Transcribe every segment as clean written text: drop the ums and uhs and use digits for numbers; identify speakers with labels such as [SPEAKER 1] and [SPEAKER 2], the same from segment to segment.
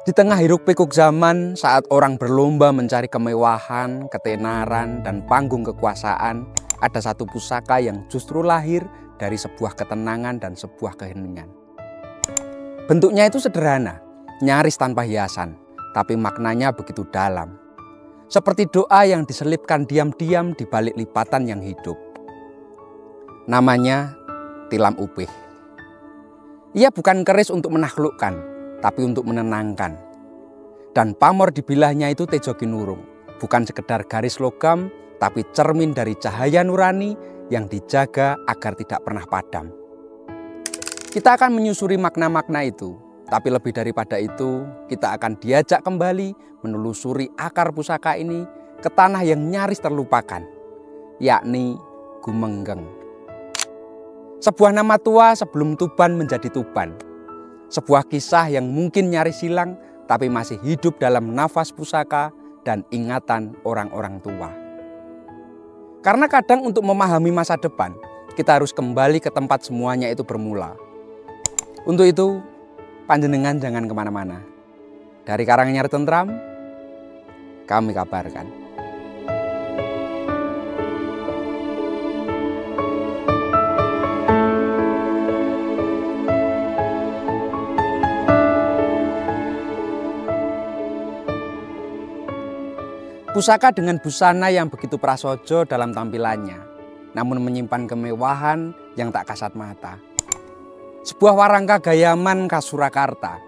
[SPEAKER 1] Di tengah hiruk-pikuk zaman, saat orang berlomba mencari kemewahan, ketenaran, dan panggung kekuasaan, ada satu pusaka yang justru lahir dari sebuah ketenangan dan sebuah keheningan. Bentuknya itu sederhana, nyaris tanpa hiasan, tapi maknanya begitu dalam. Seperti doa yang diselipkan diam-diam di balik lipatan yang hidup. Namanya tilam upih. Ia bukan keris untuk menaklukkan, tapi untuk menenangkan. Dan pamor di bilahnya itu Tejo Kinurung, bukan sekedar garis logam, tapi cermin dari cahaya nurani yang dijaga agar tidak pernah padam. Kita akan menyusuri makna-makna itu, tapi lebih daripada itu, kita akan diajak kembali menelusuri akar pusaka ini ke tanah yang nyaris terlupakan, yakni Gumenggeng. Sebuah nama tua sebelum Tuban menjadi Tuban. Sebuah kisah yang mungkin nyaris hilang, tapi masih hidup dalam nafas pusaka dan ingatan orang-orang tua. Karena kadang untuk memahami masa depan, kita harus kembali ke tempat semuanya itu bermula. Untuk itu, panjenengan jangan kemana-mana. Dari Karanganyar Tentram, kami kabarkan. Pusaka dengan busana yang begitu prasaja dalam tampilannya, namun menyimpan kemewahan yang tak kasat mata. Sebuah warangka gayaman khas Surakarta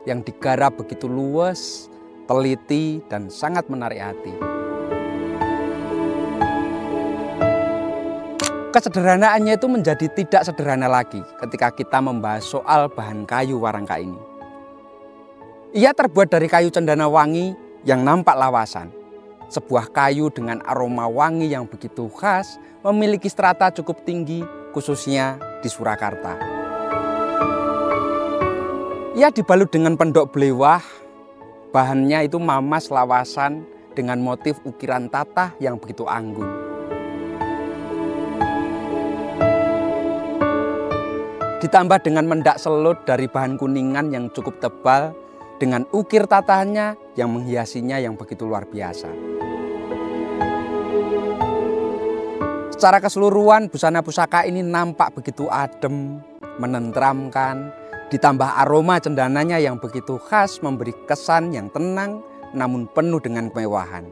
[SPEAKER 1] yang digarap begitu luas, teliti, dan sangat menarik hati. Kesederhanaannya itu menjadi tidak sederhana lagi ketika kita membahas soal bahan kayu warangka ini. Ia terbuat dari kayu cendana wangi yang nampak lawasan. Sebuah kayu dengan aroma wangi yang begitu khas memiliki strata cukup tinggi khususnya di Surakarta. Ia dibalut dengan pendok belewah, bahannya itu mamas lawasan dengan motif ukiran tatah yang begitu anggun. Ditambah dengan mendak selut dari bahan kuningan yang cukup tebal dengan ukir tatahnya yang menghiasinya yang begitu luar biasa. Secara keseluruhan busana pusaka ini nampak begitu adem, menenteramkan, ditambah aroma cendananya yang begitu khas memberi kesan yang tenang namun penuh dengan kemewahan.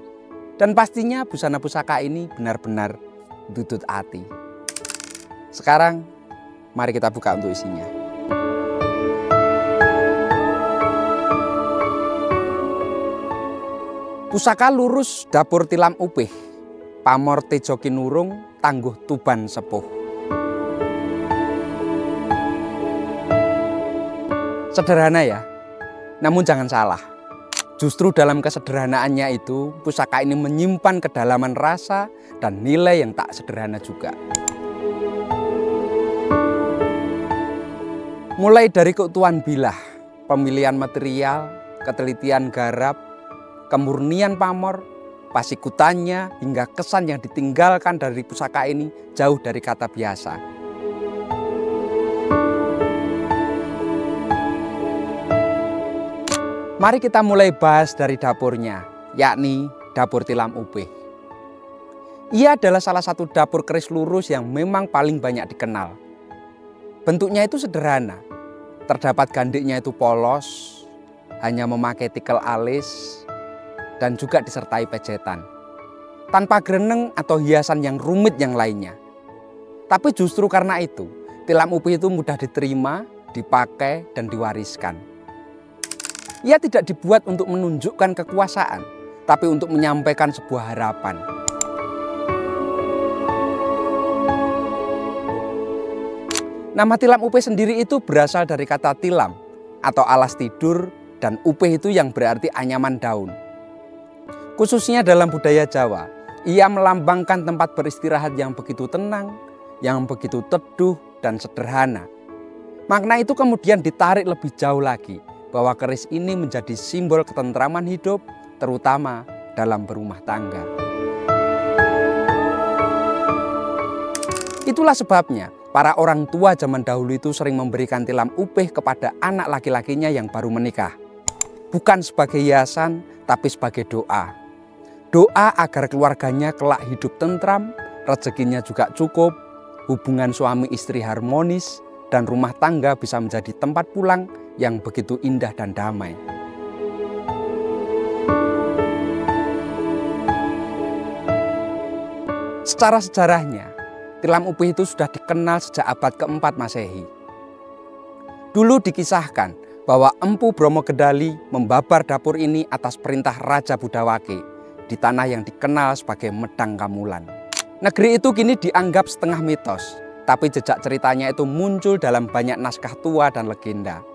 [SPEAKER 1] Dan pastinya busana pusaka ini benar-benar tutut hati. Sekarang mari kita buka untuk isinya. Pusaka lurus dapur tilam upih, pamor Tejo Kinurung, tangguh Tuban sepuh. Sederhana ya, namun jangan salah. Justru dalam kesederhanaannya itu, pusaka ini menyimpan kedalaman rasa dan nilai yang tak sederhana juga. Mulai dari keutuhan bilah, pemilihan material, ketelitian garap, kemurnian pamor, pasikutannya hingga kesan yang ditinggalkan dari pusaka ini jauh dari kata biasa. Mari kita mulai bahas dari dapurnya, yakni dapur tilam upih. Ia adalah salah satu dapur keris lurus yang memang paling banyak dikenal. Bentuknya itu sederhana, terdapat gandiknya itu polos, hanya memakai tikel alis, dan juga disertai pejetan. Tanpa greneng atau hiasan yang rumit yang lainnya. Tapi justru karena itu, tilam upih itu mudah diterima, dipakai, dan diwariskan. Ia tidak dibuat untuk menunjukkan kekuasaan, tapi untuk menyampaikan sebuah harapan. Nama tilam upih sendiri itu berasal dari kata tilam atau alas tidur, dan upih itu yang berarti anyaman daun. Khususnya dalam budaya Jawa, ia melambangkan tempat beristirahat yang begitu tenang, yang begitu teduh dan sederhana. Makna itu kemudian ditarik lebih jauh lagi, bahwa keris ini menjadi simbol ketentraman hidup, terutama dalam berumah tangga. Itulah sebabnya para orang tua zaman dahulu itu sering memberikan tilam upih kepada anak laki-lakinya yang baru menikah. bukan sebagai hiasan, tapi sebagai doa. Doa agar keluarganya kelak hidup tentram, rezekinya juga cukup, hubungan suami istri harmonis, dan rumah tangga bisa menjadi tempat pulang yang begitu indah dan damai. Secara sejarahnya, tilam upih itu sudah dikenal sejak abad keempat Masehi. Dulu dikisahkan bahwa Empu Bromogedali membabar dapur ini atas perintah Raja Budawake di tanah yang dikenal sebagai Medang Kamulan. Negeri itu kini dianggap setengah mitos, tapi jejak ceritanya itu muncul dalam banyak naskah tua dan legenda.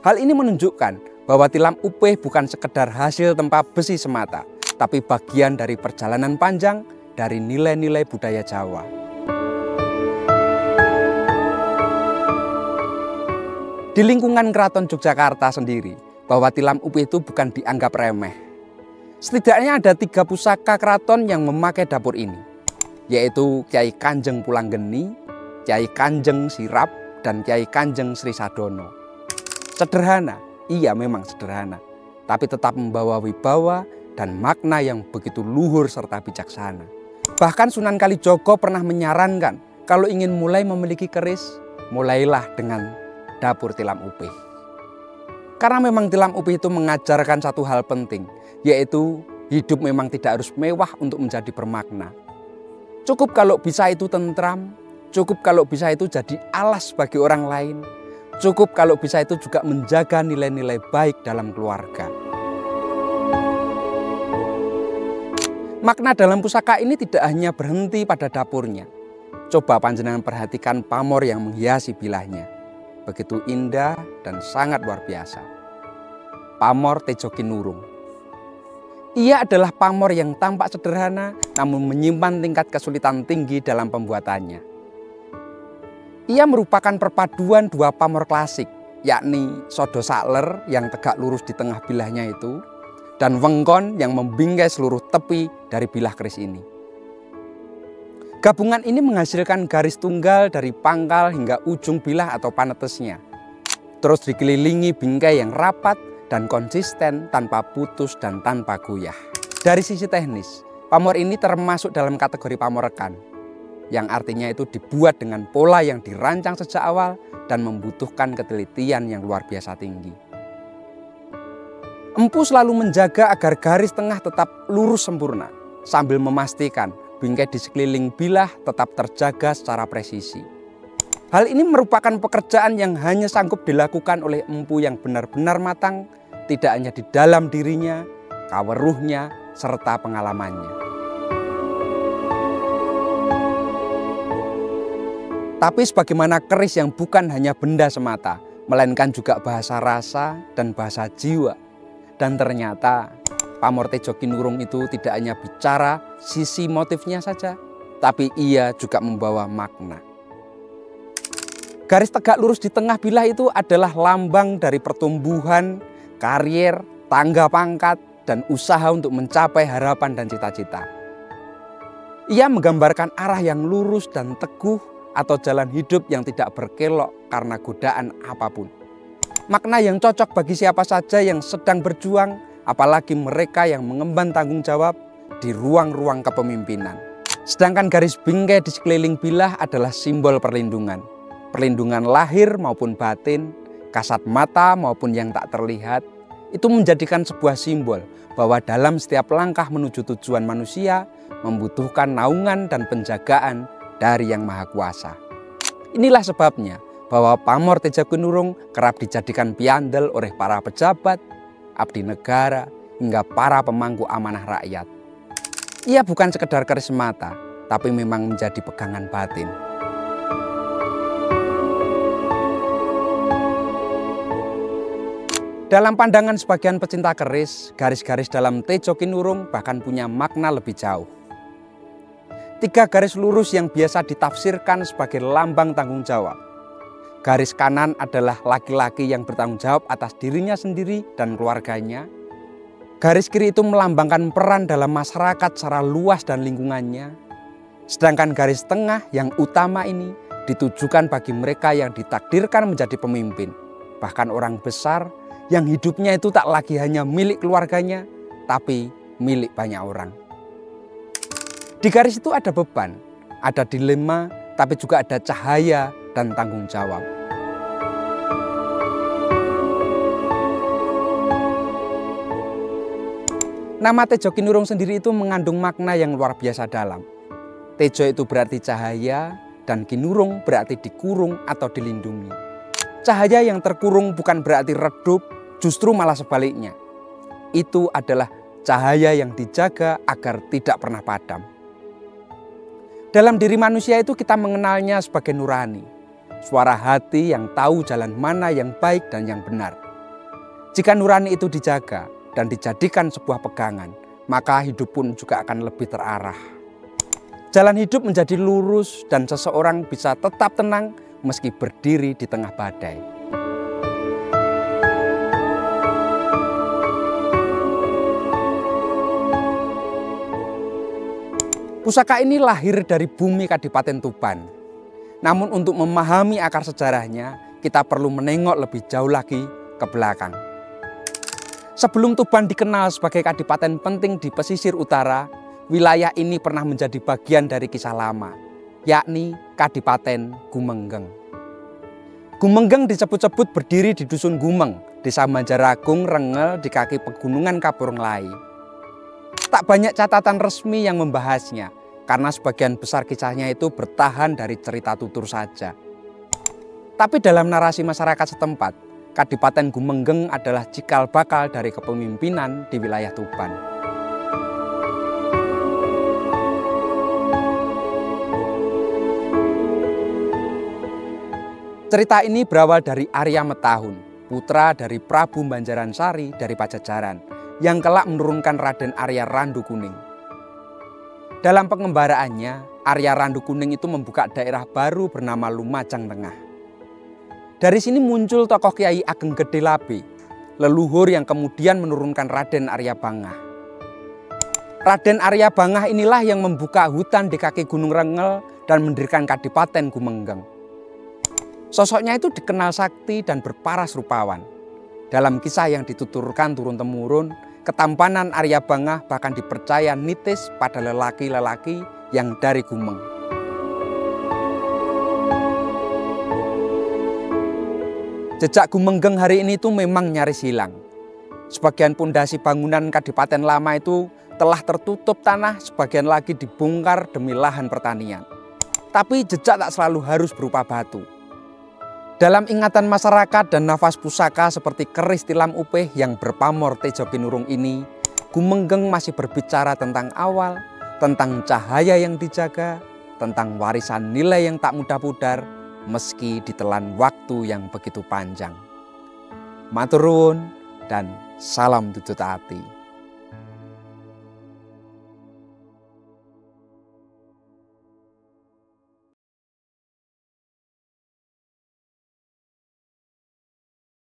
[SPEAKER 1] Hal ini menunjukkan bahwa tilam upih bukan sekedar hasil tempa besi semata, tapi bagian dari perjalanan panjang dari nilai-nilai budaya Jawa. Di lingkungan Keraton Yogyakarta sendiri, bahwa tilam upih itu bukan dianggap remeh. Setidaknya ada 3 pusaka keraton yang memakai dapur ini, yaitu Kyai Kanjeng Pulanggeni, Kyai Kanjeng Sirap, dan Kyai Kanjeng Sri Sadono. Sederhana, iya memang sederhana, tapi tetap membawa wibawa dan makna yang begitu luhur serta bijaksana. Bahkan Sunan Kalijogo pernah menyarankan kalau ingin mulai memiliki keris, mulailah dengan dapur tilam upih. Karena memang tilam upih itu mengajarkan satu hal penting, yaitu hidup memang tidak harus mewah untuk menjadi bermakna. Cukup kalau bisa itu tentram, cukup kalau bisa itu jadi alas bagi orang lain, cukup kalau bisa itu juga menjaga nilai-nilai baik dalam keluarga. Makna dalam pusaka ini tidak hanya berhenti pada dapurnya. Coba panjenengan perhatikan pamor yang menghiasi bilahnya. Begitu indah dan sangat luar biasa. Pamor Tejo Kinurung. Ia adalah pamor yang tampak sederhana namun menyimpan tingkat kesulitan tinggi dalam pembuatannya. Ia merupakan perpaduan 2 pamor klasik, yakni Sodo Sakler yang tegak lurus di tengah bilahnya itu, dan wengkon yang membingkai seluruh tepi dari bilah keris ini. Gabungan ini menghasilkan garis tunggal dari pangkal hingga ujung bilah atau panetesnya. Terus dikelilingi bingkai yang rapat dan konsisten tanpa putus dan tanpa goyah. Dari sisi teknis, pamor ini termasuk dalam kategori pamor rekan, yang artinya itu dibuat dengan pola yang dirancang sejak awal dan membutuhkan ketelitian yang luar biasa tinggi. Empu selalu menjaga agar garis tengah tetap lurus sempurna, sambil memastikan bingkai di sekeliling bilah tetap terjaga secara presisi. Hal ini merupakan pekerjaan yang hanya sanggup dilakukan oleh empu yang benar-benar matang, tidak hanya di dalam dirinya, kaweruhnya, serta pengalamannya. Tapi sebagaimana keris yang bukan hanya benda semata, melainkan juga bahasa rasa dan bahasa jiwa. Dan ternyata pamor Tejo Kinurung itu tidak hanya bicara sisi motifnya saja, tapi ia juga membawa makna. Garis tegak lurus di tengah bilah itu adalah lambang dari pertumbuhan, karier, tangga pangkat, dan usaha untuk mencapai harapan dan cita-cita. Ia menggambarkan arah yang lurus dan teguh atau jalan hidup yang tidak berkelok karena godaan apapun. Makna yang cocok bagi siapa saja yang sedang berjuang, apalagi mereka yang mengemban tanggung jawab di ruang-ruang kepemimpinan. Sedangkan garis bingkai di sekeliling bilah adalah simbol perlindungan. Perlindungan lahir maupun batin, kasat mata maupun yang tak terlihat, itu menjadikan sebuah simbol bahwa dalam setiap langkah menuju tujuan manusia membutuhkan naungan dan penjagaan dari Yang Maha Kuasa. Inilah sebabnya bahwa pamor Tejo Kinurung kerap dijadikan piandel oleh para pejabat, abdi negara, hingga para pemangku amanah rakyat. Ia bukan sekedar keris semata, tapi memang menjadi pegangan batin. Dalam pandangan sebagian pecinta keris, garis-garis dalam Tejo Kinurung bahkan punya makna lebih jauh. 3 garis lurus yang biasa ditafsirkan sebagai lambang tanggung jawab. Garis kanan adalah laki-laki yang bertanggung jawab atas dirinya sendiri dan keluarganya. Garis kiri itu melambangkan peran dalam masyarakat secara luas dan lingkungannya. Sedangkan garis tengah yang utama ini ditujukan bagi mereka yang ditakdirkan menjadi pemimpin, bahkan orang besar yang hidupnya itu tak lagi hanya milik keluarganya, tapi milik banyak orang. Di garis itu ada beban, ada dilema, tapi juga ada cahaya dan tanggung jawab. Nama Tejo Kinurung sendiri itu mengandung makna yang luar biasa dalam. Tejo itu berarti cahaya dan Kinurung berarti dikurung atau dilindungi. Cahaya yang terkurung bukan berarti redup, justru malah sebaliknya. Itu adalah cahaya yang dijaga agar tidak pernah padam. Dalam diri manusia itu kita mengenalnya sebagai nurani, suara hati yang tahu jalan mana yang baik dan yang benar. Jika nurani itu dijaga dan dijadikan sebuah pegangan, maka hidup pun juga akan lebih terarah. Jalan hidup menjadi lurus dan seseorang bisa tetap tenang meski berdiri di tengah badai. Pusaka ini lahir dari bumi Kadipaten Tuban. Namun untuk memahami akar sejarahnya, kita perlu menengok lebih jauh lagi ke belakang. Sebelum Tuban dikenal sebagai kadipaten penting di pesisir utara, wilayah ini pernah menjadi bagian dari kisah lama, yakni Kadipaten Gumenggeng. Gumenggeng disebut-sebut berdiri di Dusun Gumeng, Desa Banjaragung, Rengel di kaki Pegunungan Kaburunglai. Tak banyak catatan resmi yang membahasnya, karena sebagian besar kisahnya itu bertahan dari cerita tutur saja. Tapi dalam narasi masyarakat setempat, Kadipaten Gumenggeng adalah cikal bakal dari kepemimpinan di wilayah Tuban. Cerita ini berawal dari Arya Metahun, putra dari Prabu Banjaransari dari Pajajaran, yang kelak menurunkan Raden Arya Randu Kuning. Dalam pengembaraannya, Arya Randu Kuning itu membuka daerah baru bernama Lumajang Tengah. Dari sini muncul tokoh Kiai Ageng Gede Labe, leluhur yang kemudian menurunkan Raden Arya Bangah. Raden Arya Bangah inilah yang membuka hutan di kaki Gunung Rengel dan mendirikan Kadipaten Gumenggeng. Sosoknya itu dikenal sakti dan berparas rupawan. Dalam kisah yang dituturkan turun-temurun, ketampanan Arya Bangah bahkan dipercaya nitis pada lelaki-lelaki yang dari Gumeng. Jejak Gumenggeng hari ini itu memang nyaris hilang. Sebagian pondasi bangunan Kadipaten Lama itu telah tertutup tanah, sebagian lagi dibongkar demi lahan pertanian. Tapi jejak tak selalu harus berupa batu. Dalam ingatan masyarakat dan nafas pusaka seperti keris tilam upeh yang berpamor Tejo Kinurung ini, Gumenggeng masih berbicara tentang awal, tentang cahaya yang dijaga, tentang warisan nilai yang tak mudah pudar, meski ditelan waktu yang begitu panjang. Matur nuwun dan salam tutut ati.